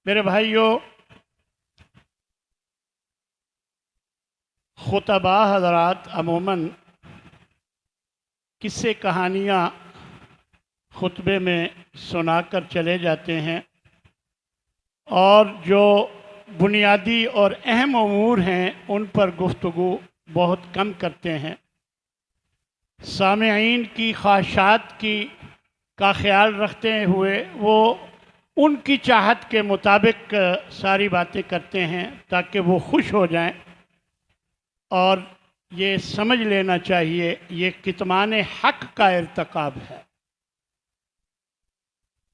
मेरे भाइयों, खुतबा हज़रात अमूमन किस्से कहानियाँ खुतबे में सुनाकर चले जाते हैं और जो बुनियादी और अहम अमूर हैं उन पर गुफ्तगू बहुत कम करते हैं। सामईन की ख्वाहिशात का ख्याल रखते हुए वो उनकी चाहत के मुताबिक सारी बातें करते हैं ताकि वो खुश हो जाएं। और ये समझ लेना चाहिए ये कितमान हक़ का इर्तिकाब है।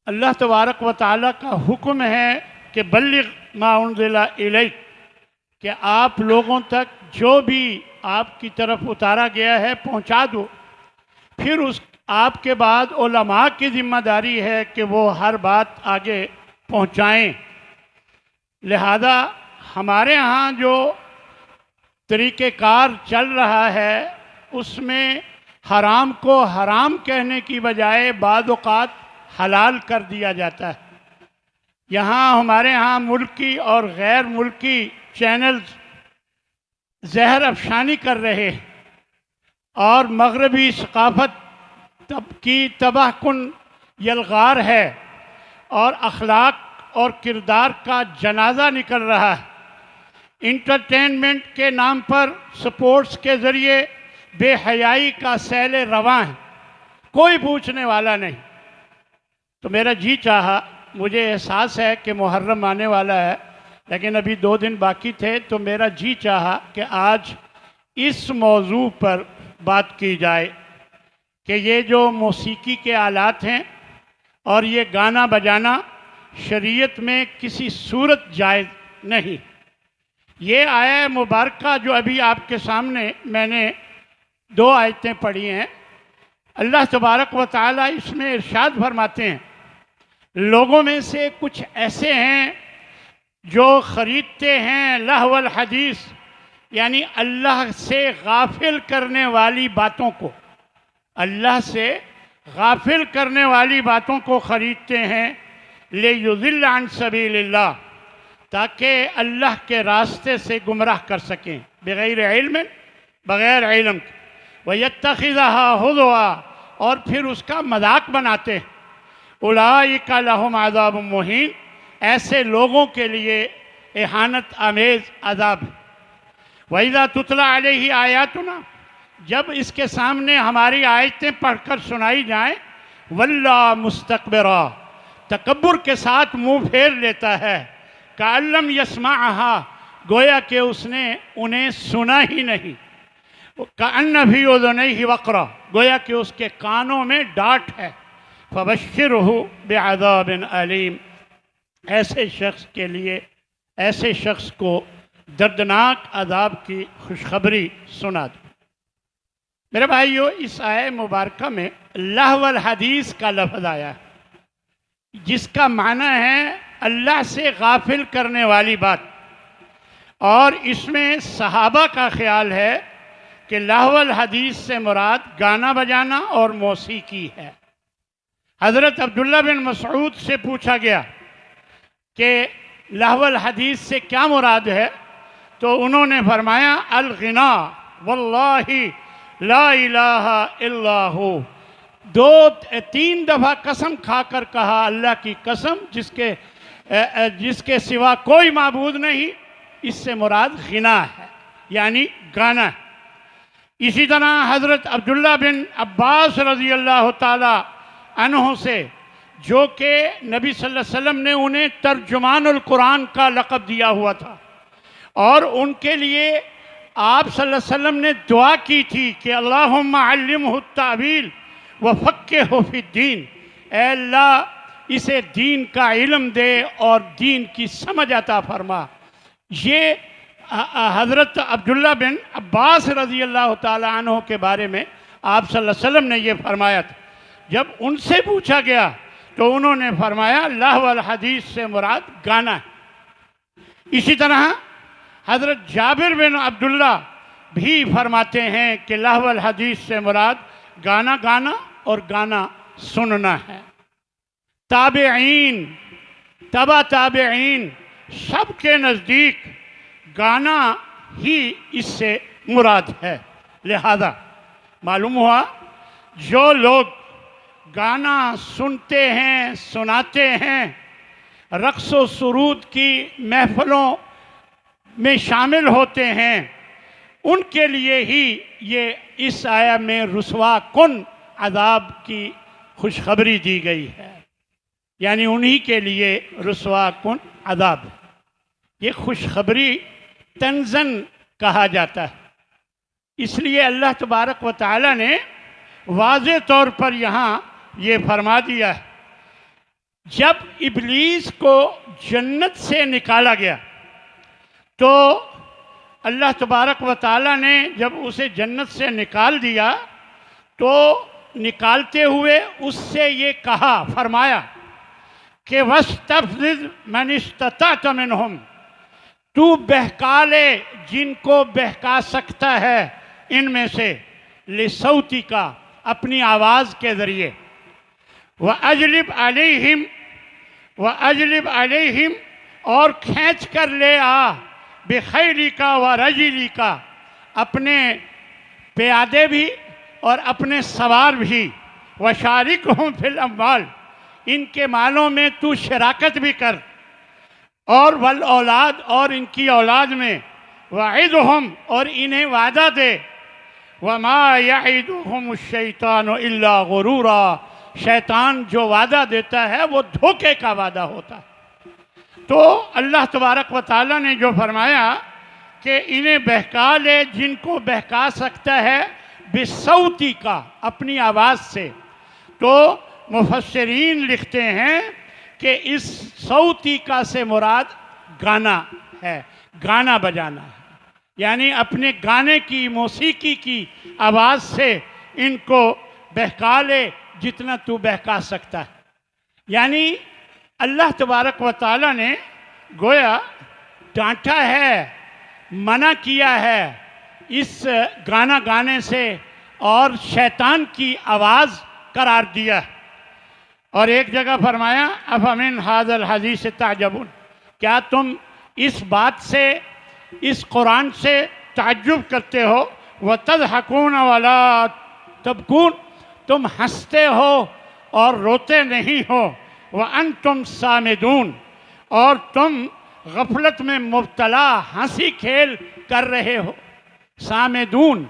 अल्लाह तबारक व तआला का हुक्म है कि बल्लिग मा उन्ज़िला इलैक, कि आप लोगों तक जो भी आपकी तरफ उतारा गया है पहुंचा दो। फिर उस आपके बाद उलमा की ज़िम्मेदारी है कि वो हर बात आगे पहुंचाएं। लिहाजा हमारे यहाँ जो तरीक़ेकार चल रहा है उसमें हराम को हराम कहने की बजाय बाद औक़ात हलाल कर दिया जाता है। यहाँ हमारे यहाँ मुल्की और गैर मुल्की चैनल्स जहर अफशानी कर रहे हैं और मगरबी सकाफ़त की तबाहकुन यलगार है और अखलाक और किरदार का जनाजा निकल रहा है। इंटरटेनमेंट के नाम पर स्पोर्ट्स के ज़रिए बेहयाई का सैल रवां है, कोई पूछने वाला नहीं। तो मेरा जी चाहा, मुझे एहसास है कि मुहर्रम आने वाला है लेकिन अभी 2 दिन बाकी थे, तो मेरा जी चाहा कि आज इस मौजू पर बात की जाए कि ये जो मौसीकी के आलात हैं और ये गाना बजाना शरीयत में किसी सूरत जायज़ नहीं। ये आया मुबारका जो अभी आपके सामने मैंने 2 आयतें पढ़ी हैं, अल्लाह तबारक व तआला इसमें इरशाद फरमाते हैं, लोगों में से कुछ ऐसे हैं जो ख़रीदते हैं लहवल हदीस, यानी अल्लाह से गाफिल करने वाली बातों को, अल्लाह से गाफिल करने वाली बातों को ख़रीदते हैं, ले युज़िल्ल अन सबीलिल्लाह, ताकि अल्लाह के रास्ते से गुमराह कर सकें, बग़ैर इल्म, बग़ैर इल्म, व यत्तखिज़हा हुज़वा, और फिर उसका मजाक बनाते हैं। उलाइका लहुम अज़ाबुम मुहीन, ऐसे लोगों के लिए इहानत आमेज़ अज़ाब है। वइज़ा तुतला अलैहि आयातुना, जब इसके सामने हमारी आयतें पढ़कर सुनाई जाएं, वल्ला मुस्तकबिरा, तकब्बुर के साथ मुंह फेर लेता है, काल्लम यस्माअहा, गोया कि उसने उन्हें सुना ही नहीं, कअन्न फी उज़ुनैहि वक़रा, गोया कि उसके कानों में डांट है। फबश्शिरहु बिअज़ाबिन अलीम, ऐसे शख्स के लिए, ऐसे शख्स को दर्दनाक अज़ाब की खुशखबरी सुना दो। मेरे भाइयों, इस आय मुबारका में लहवल हदीस का लफ्ज़ आया है जिसका माना है अल्लाह से गाफिल करने वाली बात, और इसमें सहाबा का ख्याल है कि लहवल हदीस से मुराद गाना बजाना और मौसीकी है। हज़रत अब्दुल्ला बिन मसऊद से पूछा गया कि लहवल हदीस से क्या मुराद है, तो उन्होंने फरमाया अल गिना वल्लाहि ला इलाहा इल्लाहु, 2-3 दफ़ा कसम खाकर कहा, अल्लाह की कसम जिसके सिवा कोई माबूद नहीं, इससे मुराद गिना है, यानी गाना है। इसी तरह हज़रत अब्दुल्ला बिन अब्बास रज़ी अल्लाह ताला अन्हु से, जो कि नबी सल्लल्लाहु अलैहि वसल्लम ने उन्हें तर्जुमानुल कुरान का लक़ब दिया हुआ था और उनके लिए आप सल्लल्लाहु अलैहि वसल्लम ने दुआ की थी कि अल्लाहुम्मा अल्लिमहु तावील व फ़क्किहु फ़िद्दीन, ऐ अल्लाह इसे दीन का इल्म दे और दीन की समझ अता फरमा। ये हज़रत अब्दुल्ला बिन अब्बास रज़ी अल्लाह ताला अन्हु के बारे में आप सल्लल्लाहु अलैहि वसल्लम ने ये फरमाया था। जब उनसे पूछा गया तो उन्होंने फरमाया लहवल हदीस से मुराद गाना है। इसी तरह हज़रत जाबिर बिन अब्दुल्ला भी फरमाते हैं कि लहवल हदीस से मुराद गाना गाना और गाना सुनना है। ताबेईन तबा ताबईन सब के नज़दीक गाना ही इससे मुराद है। लिहाजा मालूम हुआ जो लोग गाना सुनते हैं, सुनाते हैं, रक़्स व सुरूद की महफ़िलों में शामिल होते हैं, उनके लिए ही ये इस आया में रुसवा कुन अज़ाब की खुशखबरी दी गई है। यानी उन्हीं के लिए रुसवा कुन अज़ाब, ये खुशखबरी तंज़न कहा जाता है। इसलिए अल्लाह तबारक व तआला ने वाज़े तौर पर यहाँ ये फरमा दिया है, जब इब्लीस को जन्नत से निकाला गया तो अल्लाह तबारक व तआला ने जब उसे जन्नत से निकाल दिया तो निकालते हुए उससे ये कहा, फरमाया कि वस्तफ़ज़िज़ मन इस्तताअत मिनहुम, तू बहका ले जिनको बहका सकता है इनमें से, लिसौती का, अपनी आवाज़ के ज़रिए, व अजलिब अलैहिम, और खींच कर ले आ, बिखैली का व रजिली का, अपने प्यादे भी और अपने सवार भी, व शारिकहुम फिल अम्वाल, इनके मालों में तू शराकत भी कर, और वल औलाद, और इनकी औलाद में, वइदहुम, और इन्हें वादा दे, वमा यइदुहुम शैतान इल्ला गुरूरा, शैतान जो वादा देता है वो धोखे का वादा होता है। तो अल्लाह तबारक व तआला ने जो फरमाया कि इन्हें बहका ले जिनको बहका सकता है, बिसौती का, अपनी आवाज़ से, तो मुफस्सिरीन लिखते हैं कि इस सौती का से मुराद गाना है, गाना बजाना है। यानी अपने गाने की, मौसीकी की आवाज़ से इनको बहका ले जितना तू बहका सकता है। यानी अल्लाह तबारक व तआला ने गोया डांटा है, मना किया है इस गाना गाने से और शैतान की आवाज़ करार दिया। और एक जगह फरमाया, अफमिन हाज़ल हदीस ताजबुन, क्या तुम इस बात से, इस कुरान से ताज्जुब करते हो, व तज़हकून वला तबकून, तुम हंसते हो और रोते नहीं हो, व अंतुम सामिदून, और तुम गफलत में मुब्तला हंसी खेल कर रहे हो। सामिदून,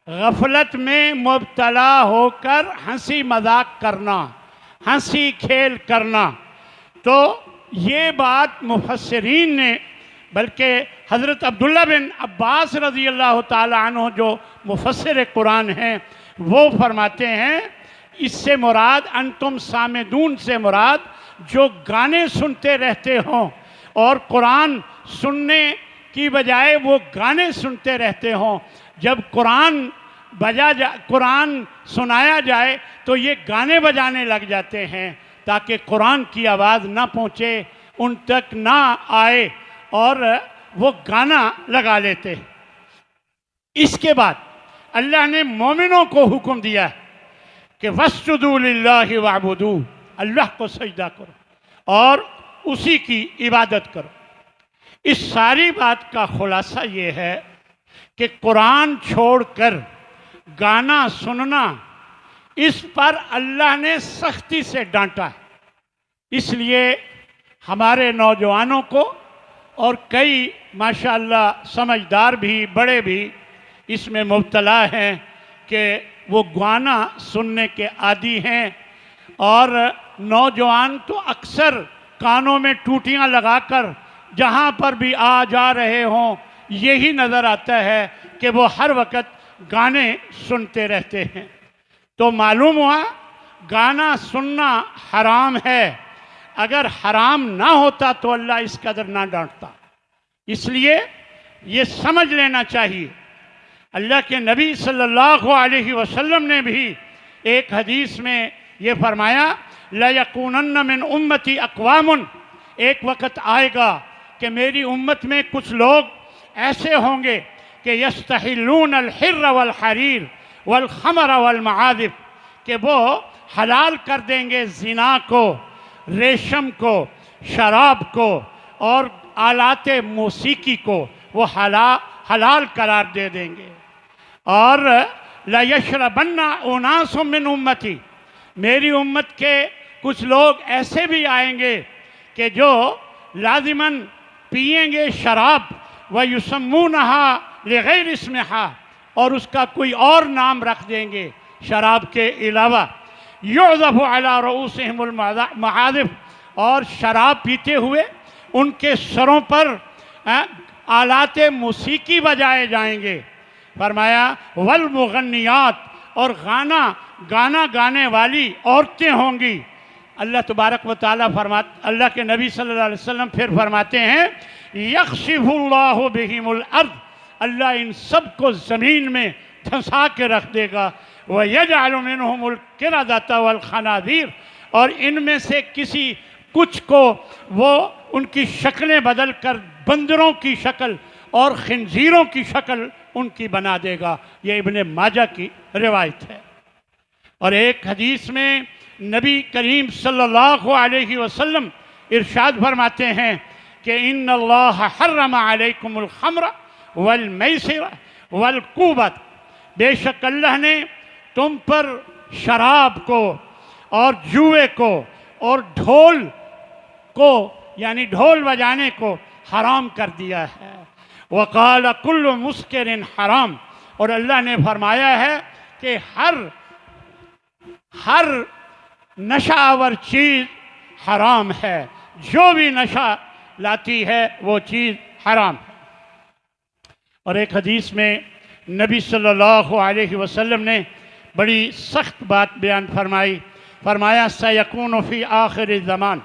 गफलत में मुब्तला होकर हंसी मजाक करना, हंसी खेल करना। तो ये बात मुफस्सिरीन ने, बल्कि हज़रत अब्दुल्ला बिन अब्बास रज़ी अल्लाह ताला अन्हु जो मुफस्सिर कुरान हैं वो फरमाते हैं, इससे मुराद, अंतुम सामिदून से मुराद जो गाने सुनते रहते हों और कुरान सुनने की बजाय वो गाने सुनते रहते हों। जब कुरान कुरान सुनाया जाए तो ये गाने बजाने लग जाते हैं ताकि कुरान की आवाज़ ना पहुँचे, उन तक ना आए, और वो गाना लगा लेते। इसके बाद अल्लाह ने मोमिनों को हुक्म दिया कि वस्जुदू लिल्लाहि वअबुदू, अल्लाह को सजदा करो और उसी की इबादत करो। इस सारी बात का खुलासा ये है कि कुरान छोड़कर गाना सुनना, इस पर अल्लाह ने सख्ती से डांटा है। इसलिए हमारे नौजवानों को, और कई माशाअल्लाह समझदार भी, बड़े भी इसमें मुब्तला हैं कि वो गाना सुनने के आदी हैं। और नौजवान तो अक्सर कानों में टूटियां लगाकर जहाँ पर भी आ जा रहे हों, यही नज़र आता है कि वो हर वक्त गाने सुनते रहते हैं। तो मालूम हुआ गाना सुनना हराम है। अगर हराम ना होता तो अल्लाह इस कदर ना डांटता। इसलिए ये समझ लेना चाहिए। अल्लाह के नबी सल्लल्लाहु अलैहि वसल्लम ने भी एक हदीस में ये फरमाया, ला यकूनन्न मिन उम्मती अक़वामुन, एक वक़्त आएगा कि मेरी उम्मत में कुछ लोग ऐसे होंगे कि यस्तहिलून अल हिर्र वल हरीर वल खमर वल मआदिफ, कि वो हलाल कर देंगे ज़िना को, रेशम को, शराब को और आलात मौसीकी को वो हलाल करार दे देंगे। और ला यशरबन्ना उनासुम मिन उम्मती, मेरी उम्मत के कुछ लोग ऐसे भी आएंगे कि जो लाजिमन पिएंगे शराब, व युसम्मूनहा लिगैर इस्मिहा, और उसका कोई और नाम रख देंगे शराब के अलावा। युज़फ़ु अला रुऊसिहिमुल महादिफ, और शराब पीते हुए उनके सरों पर आलात मौसीकी बजाए जाएंगे। फरमाया वल मुगन्नियात, और गाना गाने वाली औरतें होंगी। अल्लाह तबारक व तआला अल्लाह के नबी सल्लल्लाहु अलैहि वसल्लम फिर फरमाते हैं यख्सिफुल्लाहु बिहिमुल अर्द, अल्लाह इन सब को ज़मीन में धंसा के रख देगा। व यजअलु मिनहुमुल क़िरदता वल खनाज़ीर, और इनमें से किसी कुछ को वो उनकी शक्लें बदल कर बंदरों की शक्ल और खिंजीरों की शक्ल उनकी बना देगा। ये इब्ने माजा की रिवायत है। और एक हदीस में नबी करीम सल्लल्लाहु अलैहि वसल्लम इरशाद फरमाते हैं कि इन्नल्लाह हर्रमा अलैकुमुल खम्र वल मैसिर वल कुबत, बेशक अल्लाह ने तुम पर शराब को और जुए को और ढोल को यानी ढोल बजाने को हराम कर दिया है। वक़ाल कुल्लु मुस्किरिन हराम, और अल्लाह ने फरमाया है कि हर नशावर चीज़ हराम है, जो भी नशा लाती है वो चीज़ हराम है। और एक हदीस में नबी सल्लल्लाहु अलैहि वसल्लम ने बड़ी सख्त बात बयान फरमाया सयकूनु फ़ी आखिरी ज़मान,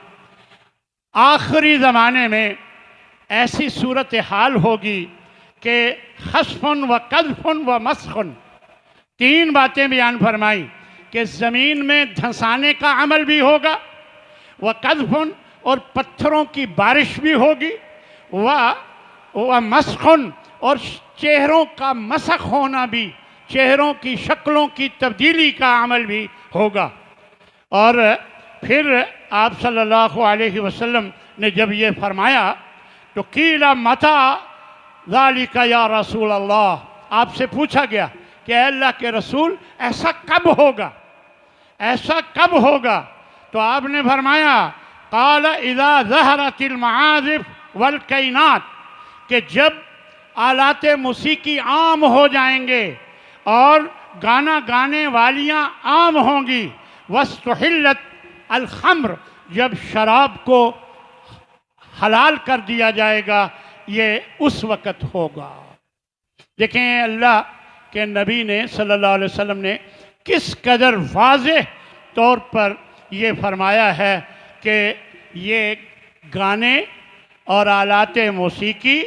आखिरी ज़माने में ऐसी सूरत हाल होगी कि खस्फुन व कज़फुन व मस्खुन, तीन बातें बयान फरमाई कि ज़मीन में धंसाने का अमल भी होगा, व कज़फुन और पत्थरों की बारिश भी होगी, व मस्खुन और चेहरों का मसख होना भी, चेहरों की शक्लों की तब्दीली का अमल भी होगा। और फिर आप सल्लल्लाहु अलैहि वसल्लम ने जब ये फरमाया तो कीला मता ज़ालिका या रसूल अल्लाह, आपसे पूछा गया कि अल्लाह के रसूल ऐसा कब होगा, ऐसा कब होगा? तो आपने फरमाया क़ाल इज़ा ज़हरतिल मआज़िफ़ वल कैनात, कि जब आलात मौसीकी आम हो जाएंगे और गाना गाने वालियाँ आम होंगी, वस्तुहिल्लत अल खम्र, जब शराब को हलाल कर दिया जाएगा, ये उस वक़्त होगा। देखें अल्लाह के नबी ने सल्लल्लाहु अलैहि वसल्लम ने किस कदर वाज़ेह तौर पर ये फरमाया है कि ये गाने और आलात मौसीकी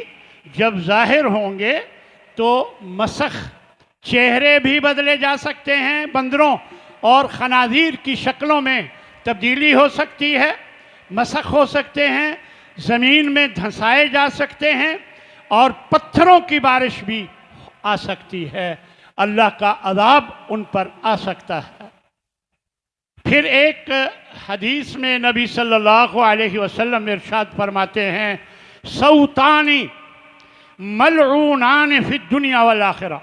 जब ज़ाहिर होंगे तो मसख, चेहरे भी बदले जा सकते हैं बंदरों और खनाजीर की शक्लों में तब्दीली हो सकती है, मसख हो सकते हैं, ज़मीन में धंसाए जा सकते हैं और पत्थरों की बारिश भी आ सकती है, अल्लाह का अज़ाब उन पर आ सकता है। फिर एक हदीस में नबी सल्लल्लाहु अलैहि वसल्लम इरशाद फरमाते हैं सौतानी मलऊनान फि दुनिया वल आखिरा,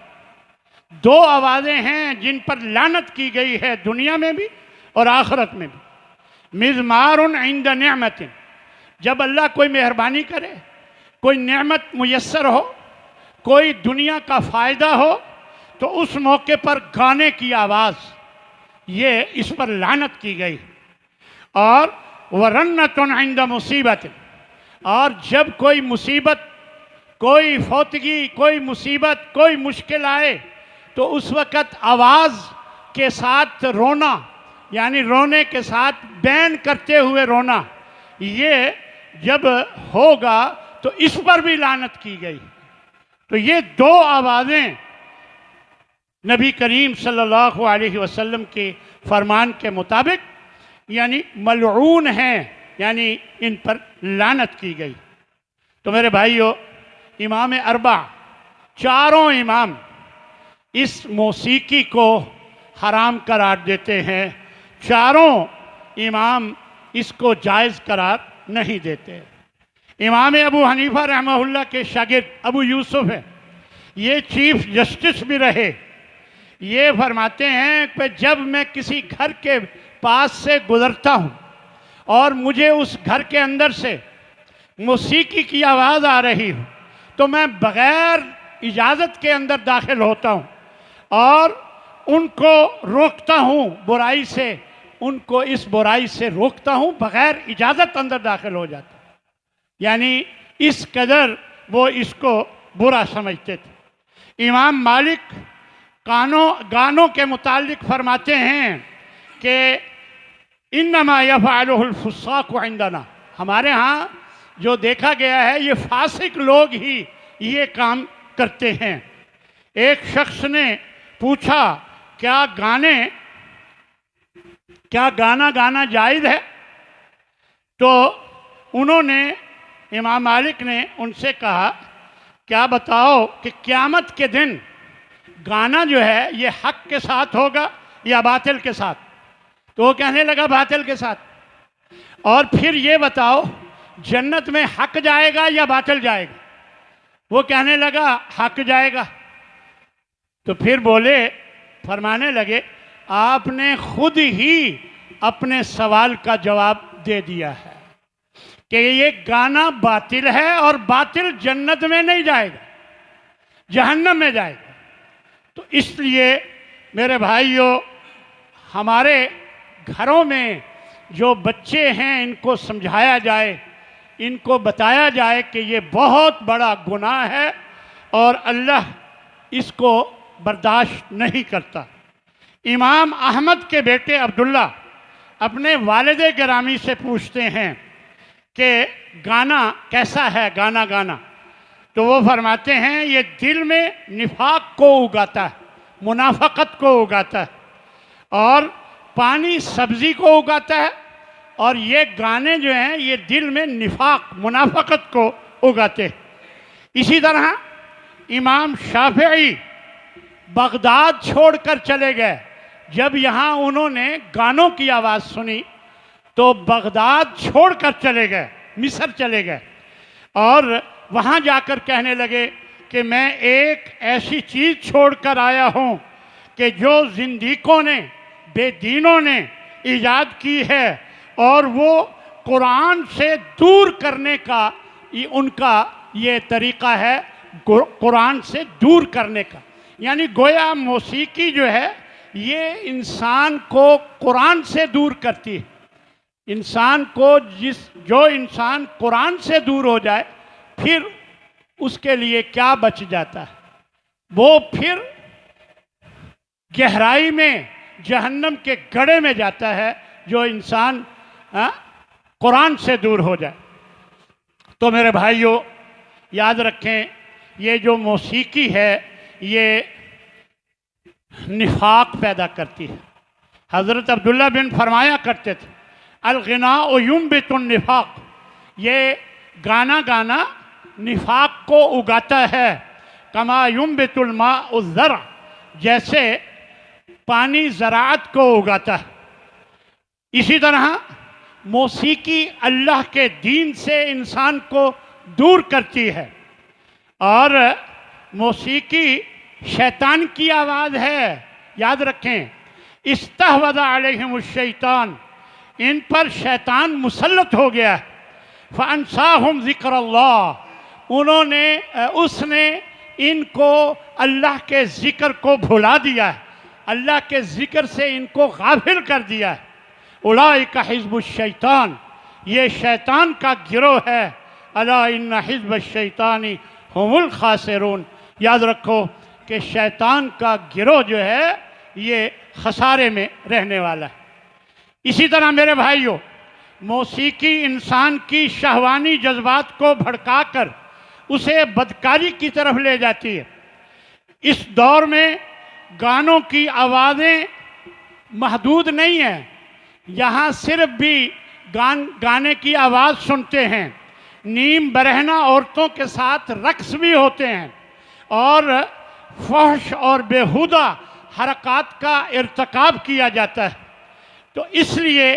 दो आवाज़ें हैं जिन पर लानत की गई है दुनिया में भी और आखिरत में भी। मिज़मारुन इंद निअमतिन, जब अल्लाह कोई मेहरबानी करे, कोई नेमत मुयस्सर हो, कोई दुनिया का फ़ायदा हो, तो उस मौके पर गाने की आवाज़, ये इस पर लानत की गई। और वरन्नतुन इंद मुसीबत, और जब कोई मुसीबत, कोई फौतगी, कोई मुसीबत, कोई मुश्किल आए तो उस वक़्त आवाज़ के साथ रोना, यानी रोने के साथ बैन करते हुए रोना, ये जब होगा तो इस पर भी लानत की गई। तो ये दो आवाज़ें नबी करीम सल्लल्लाहु अलैहि वसल्लम के फरमान के मुताबिक यानी मलऊन हैं, यानी इन पर लानत की गई। तो मेरे भाइयों, इमाम अरबा, चारों इमाम इस मौसीकी को हराम करार देते हैं, चारों इमाम इसको जायज़ करार नहीं देते। इमाम अबू हनीफा रहमहुल्लाह के शागिर्द अबू यूसुफ है, ये चीफ जस्टिस भी रहे। ये फरमाते हैं कि जब मैं किसी घर के पास से गुजरता हूँ और मुझे उस घर के अंदर से मौसीकी की आवाज़ आ रही हो तो मैं बग़ैर इजाज़त के अंदर दाखिल होता हूँ और उनको रोकता हूँ बुराई से, उनको इस बुराई से रोकता हूँ, बग़ैर इजाज़त अंदर दाखिल हो जाता हूँ। यानी इस कदर वो इसको बुरा समझते थे। इमाम मालिक गानों के मुतालिक फरमाते हैं कि इन्नमा यफ़अलुहुल फुस्साक़ु इंदना, हमारे यहाँ जो देखा गया है ये फासिक लोग ही ये काम करते हैं। एक शख्स ने पूछा क्या गाना गाना जायज़ है? तो उन्होंने, इमाम मालिक ने उनसे कहा क्या बताओ कि क़यामत के दिन गाना जो है ये हक के साथ होगा या बातिल के साथ? तो वो कहने लगा बातिल के साथ। और फिर ये बताओ जन्नत में हक जाएगा या बातिल जाएगा? वो कहने लगा हक जाएगा। तो फिर फरमाने लगे आपने खुद ही अपने सवाल का जवाब दे दिया है कि ये गाना बातिल है और बातिल जन्नत में नहीं जाएगा, जहन्नम में जाएगा। तो इसलिए मेरे भाइयों, हमारे घरों में जो बच्चे हैं इनको समझाया जाए, इनको बताया जाए कि ये बहुत बड़ा गुनाह है और अल्लाह इसको बर्दाश्त नहीं करता। इमाम अहमद के बेटे अब्दुल्ला अपने वालिद गिरामी से पूछते हैं कि गाना कैसा है, गाना गाना? तो वो फरमाते हैं ये दिल में निफाक को उगाता है, मुनाफकत को उगाता है, और पानी सब्ज़ी को उगाता है, और ये गाने जो हैं ये दिल में निफाक मुनाफकत को उगाते हैं। इसी तरह इमाम शाफिई बगदाद छोड़कर चले गए। जब यहाँ उन्होंने गानों की आवाज़ सुनी तो बगदाद छोड़कर चले गए, मिस्र चले गए, और वहाँ जाकर कहने लगे कि मैं एक ऐसी चीज़ छोड़कर आया हूँ कि जो जिंदीकों ने, बेदीनों ने ईजाद की है, और वो कुरान से दूर करने का उनका ये तरीक़ा है, कुरान से दूर करने का। यानी गोया मौसीकी जो है ये इंसान को कुरान से दूर करती है। इंसान को जो इंसान कुरान से दूर हो जाए फिर उसके लिए क्या बच जाता है? वो फिर गहराई में जहन्नम के गड्ढे में जाता है, जो इंसान कुरान से दूर हो जाए। तो मेरे भाइयों याद रखें, ये जो मौसीकी है ये निफाक पैदा करती है। हज़रत अब्दुल्ला बिन फरमाया करते थे अल-ग़िनाउ युंबितुन निफाक, ये गाना गाना निफाक को उगाता है। कमा युंबितुल माउ ज़रा, जैसे पानी ज़राअत को उगाता है। इसी तरह मौसीकी अल्लाह के दीन से इंसान को दूर करती है, और मौसीकी शैतान की आवाज़ है। याद रखें, इस्तहवज़ अलैहिमुश शैतान, इन पर शैतान मुसल्लत हो गया है। फ़अन्साहुम ज़िक्रुल्लाह, उसने इनको अल्लाह के ज़िक्र को भुला दिया है, अल्लाह के ज़िक्र से इनको गाफिल कर दिया है। उलाइका हिज़्बुश शैतान, ये शैतान का गिरोह है। अला इन्ना हिज़्बश शैतानी हुमुल खासिरून, याद रखो कि शैतान का गिरोह जो है ये खसारे में रहने वाला है। इसी तरह मेरे भाइयों, मौसीकी इंसान की शहवानी जज्बात को भड़काकर उसे बदकारी की तरफ ले जाती है। इस दौर में गानों की आवाज़ें महदूद नहीं हैं। यहाँ सिर्फ भी गाने की आवाज़ सुनते हैं, नीम बरहना औरतों के साथ रक्स भी होते हैं, और फहश और बेहुदा हरकत का इर्तिकाब किया जाता है। तो इसलिए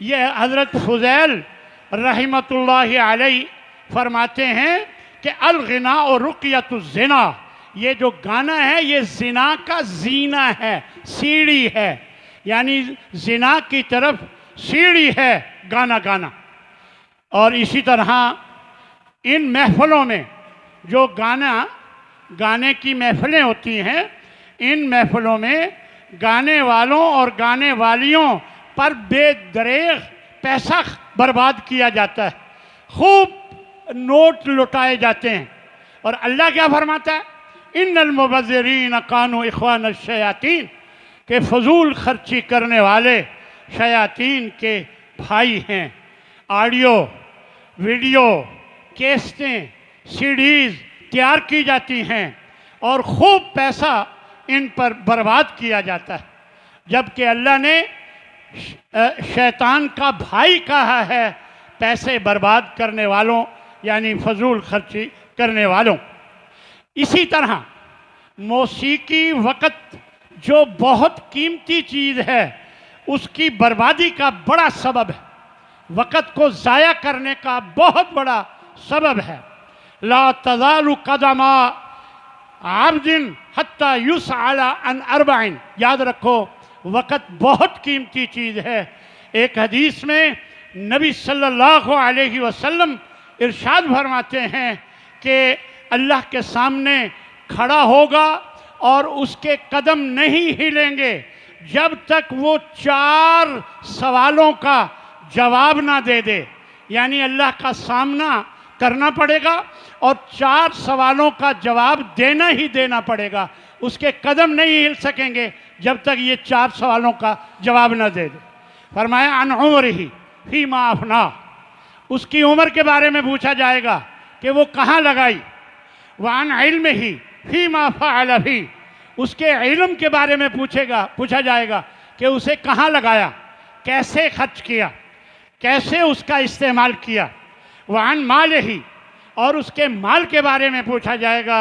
यह हज़रत फुज़ैल रहमतुल्लाहि अलैहि फरमाते हैं कि अल गिना और रुक़यतुज़ ज़िना, ये जो गाना है ये ज़िना का ज़ीना है, सीढ़ी है, यानी ज़िना की तरफ सीढ़ी है गाना गाना। और इसी तरह इन महफ़िलों में जो गाने की महफ़िलें होती हैं, इन महफ़िलों में गाने वालों और गाने वालियों पर बेदरेग पैसा बर्बाद किया जाता है, खूब नोट लुटाए जाते हैं। और अल्लाह क्या फरमाता है, इन्नल मुबज़्ज़िरीन कानू इख्वान शयातीन, के फजूल खर्ची करने वाले शयातीन के भाई हैं। ऑडियो वीडियो कैसेटें सीडीज़ तैयार की जाती हैं और खूब पैसा इन पर बर्बाद किया जाता है, जबकि अल्लाह ने शैतान का भाई कहा है पैसे बर्बाद करने वालों, यानी फजूल खर्ची करने वालों। इसी तरह मौसीकी वक़्त जो बहुत कीमती चीज़ है उसकी बर्बादी का बड़ा सबब है, वक़्त को ज़ाया करने का बहुत बड़ा सबब है। ला तज़ालु क़दमा आब्दिन हत्ता युसअला अन अर्बईन, याद रखो वक़्त बहुत कीमती चीज़ है। एक हदीस में नबी सल्लल्लाहु अलैहि वसल्लम इरशाद फरमाते हैं कि अल्लाह के सामने खड़ा होगा और उसके कदम नहीं हिलेंगे जब तक वो 4 सवालों का जवाब ना दे दे, यानी अल्लाह का सामना करना पड़ेगा और 4 सवालों का जवाब देना ही देना पड़ेगा, उसके कदम नहीं हिल सकेंगे जब तक ये 4 सवालों का जवाब ना दे दे। फरमाया अन उम्रिही फीमा अफना, उसकी उम्र के बारे में पूछा जाएगा कि वो कहाँ लगाई। वान इल्मिही फीमा फ़अल भी, उसके इल्म के बारे में पूछा जाएगा कि उसे कहाँ लगाया, कैसे खर्च किया, कैसे उसका इस्तेमाल किया। वान मालिही, और उसके माल के बारे में पूछा जाएगा,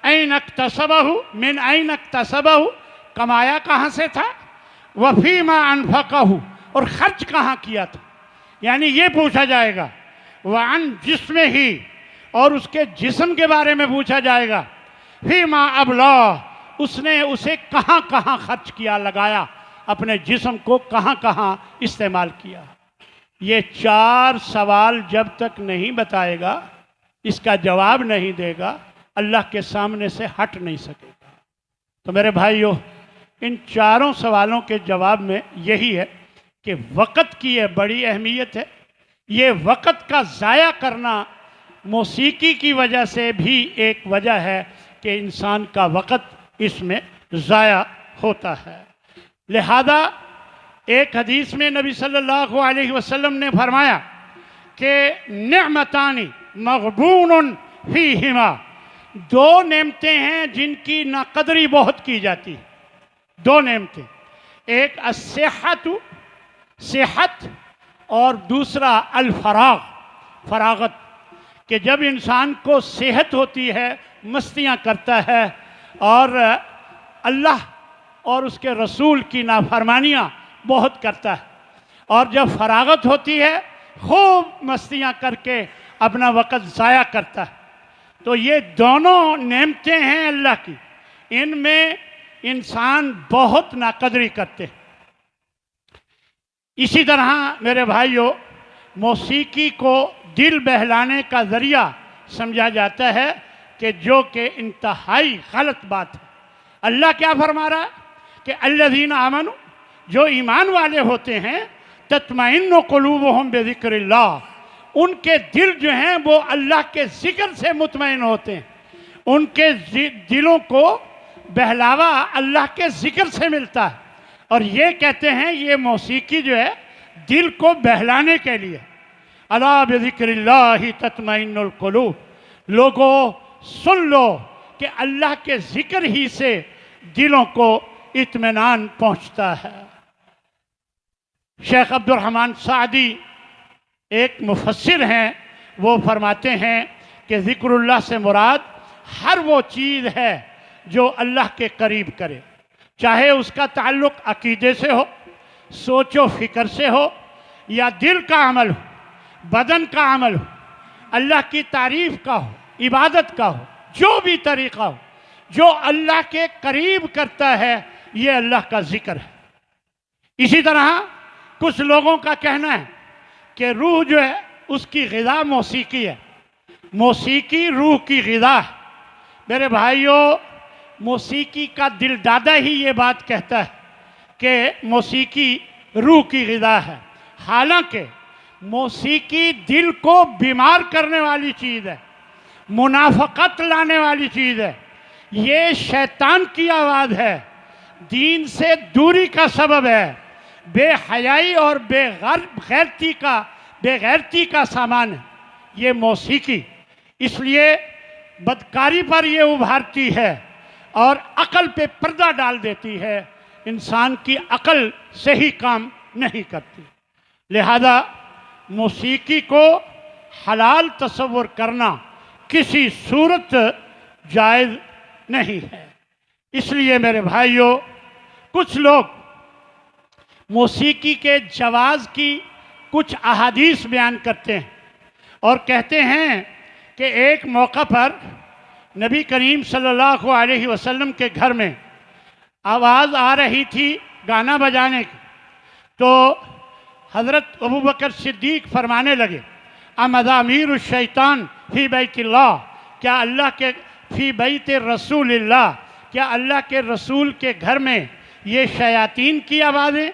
ऐन इक्तसबहु मिन ऐन इक्तसबहु, कमाया कहाँ से था, वफ़ीमा अनफ़क़हु, और ख़र्च कहाँ किया था, यानी ये पूछा जाएगा। वान जिस्मिही, और उसके जिस्म के बारे में पूछा जाएगा। फ़ीमा अबला, उसने उसे कहाँ कहाँ खर्च किया, लगाया, अपने जिस्म को कहाँ कहाँ इस्तेमाल किया। ये 4 सवाल जब तक नहीं बताएगा, इसका जवाब नहीं देगा, अल्लाह के सामने से हट नहीं सकेगा। तो मेरे भाइयों, इन 4 सवालों के जवाब में यही है कि वक़्त की ये बड़ी अहमियत है। ये वक़्त का ज़ाया करना मौसीकी की वजह से भी एक वजह है कि इंसान का वक़्त इसमें ज़ाया होता है। लिहाजा एक हदीस में नबी सल्लल्लाहु अलैहि वसल्लम ने फरमाया कि निअमतानी मग़बूनुन फ़ीहिमा, 2 नेमतें हैं जिनकी नाक़दरी बहुत की जाती है। 2 नेमतें, एक अस्सेहतु, सेहत, और दूसरा अल-फ़राग़, फ़राग़त, कि जब इंसान को सेहत होती है मस्तियाँ करता है और अल्लाह और उसके रसूल की नाफरमानियाँ बहुत करता है, और जब फ़राग़त होती है खूब मस्तियाँ करके अपना वक़्त ज़ाया करता है। तो ये दोनों नेमतें हैं अल्लाह की, इनमें इंसान बहुत नाक़दरी करते हैं। इसी तरह मेरे भाइयों, मौसीकी को दिल बहलाने का ज़रिया समझा जाता है कि जो कि इंतहाई गलत बात है। अल्लाह क्या फरमा रहा है कि अल्लज़ीना आमनू, जो ईमान वाले होते हैं, तत्मइन्नु क़ुलूबुहुम बिज़िक्रिल्लाह, उनके दिल जो हैं वो अल्लाह के ज़िक्र से मुतमईन होते हैं। उनके दिलों को बहलावा अल्लाह के ज़िक्र से मिलता है। और ये कहते हैं ये मौसीकी जो है दिल को बहलाने के लिए। अला बिज़िक्रिल्लाहि तत्मइन्नुल क़ुलूब, लोगों सुन लो कि अल्लाह के ज़िक्र ही से दिलों को इत्मीनान पहुँचता है। शेख अब्दुल रहमान सादी एक मुफस्सिर हैं, वो फरमाते हैं कि ज़िक्रुल्लाह से मुराद हर वो चीज़ है जो अल्लाह के करीब करे, चाहे उसका ताल्लुक़ अक़ीदे से हो, सोचो फ़िक्र से हो, या दिल का अमल हो। बदन का अमल हो, अल्लाह की तारीफ का हो, इबादत का हो, जो भी तरीक़ा हो जो अल्लाह के करीब करता है, ये अल्लाह का जिक्र है। इसी तरह कुछ लोगों का कहना है कि रूह जो है उसकी ग़िज़ा मौसीकी है, मौसीकी रूह की ग़िज़ा है। मेरे भाइयों, मौसीकी का दिल दादा ही ये बात कहता है कि मौसीकी रूह की ग़िज़ा है। हालांकि मौसीकी दिल को बीमार करने वाली चीज़ है, मुनाफ़क़त लाने वाली चीज़ है, ये शैतान की आवाज़ है, दीन से दूरी का सबब है, बेहयाई और बेगैरती का सामान है ये मौसीकी। इसलिए बदकारी पर ये उभारती है और अक़ल पे पर्दा डाल देती है, इंसान की अक़ल सही काम नहीं करती। लिहाजा मौसीकी को हलाल तस्वुर करना किसी सूरत जायज़ नहीं है। इसलिए मेरे भाइयों, कुछ लोग मौसीकी के जवाज़ की कुछ अहादीस बयान करते हैं और कहते हैं कि एक मौका पर नबी करीम सल्लल्लाहु अलैहि वसल्लम के घर में आवाज़ आ रही थी गाना बजाने की, तो हज़रत अबू बकर सिद्दीक़ फरमाने लगे, अमज़ामीर शैतान फ़ी बैतिल्लाह, क्या अल्लाह के फ़ी बैत रसूलिल्लाह, क्या अल्लाह के रसूल के घर में ये शयातीन की आवाज़ें?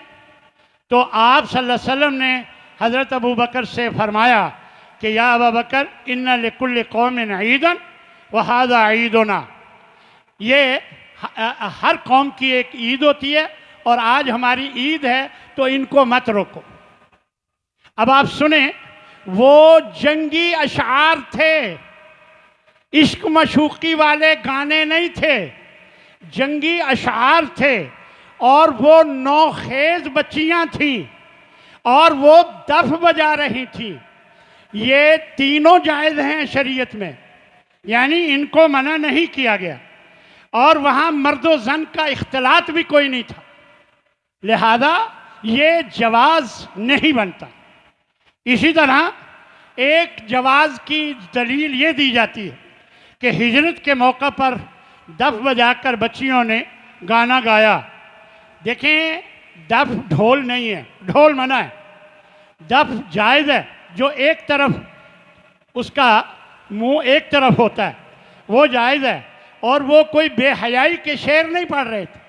तो आप सल्लल्लाहु अलैहि वसल्लम ने हज़रत अबू बकर से फरमाया कि या अबू बकर इन्ना लिकुल्लि कौमिन ईदन व हाज़ा ईदुना, ये हर कौम की एक ईद होती है और आज हमारी ईद है, तो इनको मत रोको। अब आप सुने, वो जंगी अशार थे, इश्क मशूक़ी वाले गाने नहीं थे, जंगी अशार थे और वो नौखेज़ बच्चियां थीं और वो दफ बजा रही थी। ये तीनों जायज़ हैं शरीयत में, यानी इनको मना नहीं किया गया और वहाँ मर्द व ज़न का इख्तिलात भी कोई नहीं था, लिहाजा ये जवाज़ नहीं बनता। इसी तरह एक जवाज़ की दलील ये दी जाती है कि हिजरत के मौका पर दफ बजाकर बच्चियों ने गाना गाया। देखें, दफ ढोल नहीं है, ढोल मना है, दफ जायज़ है, जो एक तरफ उसका मुंह एक तरफ होता है वो जायज़ है, और वो कोई बेहयाई के शेर नहीं पढ़ रहे थे,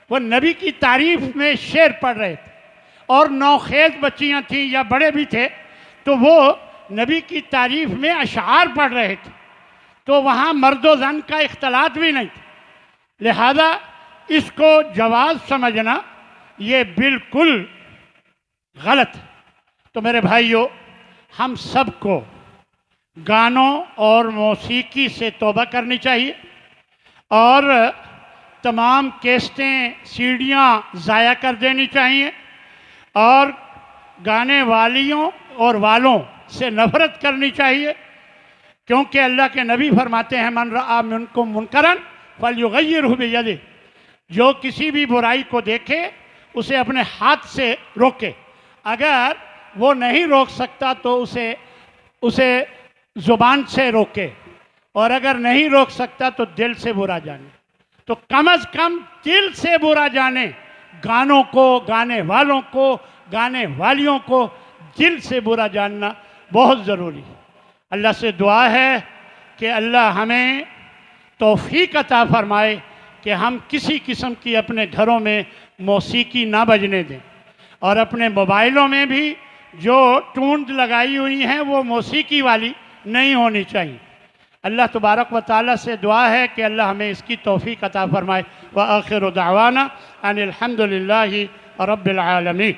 वो नबी की तारीफ़ में शेर पढ़ रहे थे और नौखेज़ बच्चियां थीं या बड़े भी थे, तो वो नबी की तारीफ़ में अशार पढ़ रहे थे, तो वहाँ मर्द व ज़न का इख्तलात भी नहीं था। लिहाजा इसको जवाज़ समझना ये बिल्कुल गलत है। तो मेरे भाइयों, हम सबको गानों और मौसीकी से तौबा करनी चाहिए और तमाम कैसेटें सीडियाँ ज़ाया कर देनी चाहिए और गाने वालियों और वालों से नफ़रत करनी चाहिए, क्योंकि अल्लाह के नबी फरमाते हैं, मन रआ मिनकुम मुनकरन फलयुग़य्यिरहु बियदिही, जो किसी भी बुराई को देखे उसे अपने हाथ से रोके, अगर वो नहीं रोक सकता तो उसे ज़ुबान से रोके, और अगर नहीं रोक सकता तो दिल से बुरा जाने। तो कम अज़ कम दिल से बुरा जाने, गानों को, गाने वालों को, गाने वालियों को दिल से बुरा जानना बहुत ज़रूरी है। अल्लाह से दुआ है कि अल्लाह हमें तौफ़ीक़ अता फ़रमाए कि हम किसी किस्म की अपने घरों में मौसीकी ना बजने दें, और अपने मोबाइलों में भी जो टून लगाई हुई हैं वो मौसीकी वाली नहीं होनी चाहिए। अल्लाह तबारक व तआला से दुआ है कि अल्लाह हमें इसकी तौफ़ीक़ अता फ़रमाए। व आखिरु दावाना अनिल हम्दुलिल्लाहि रब्बिल आलमीन।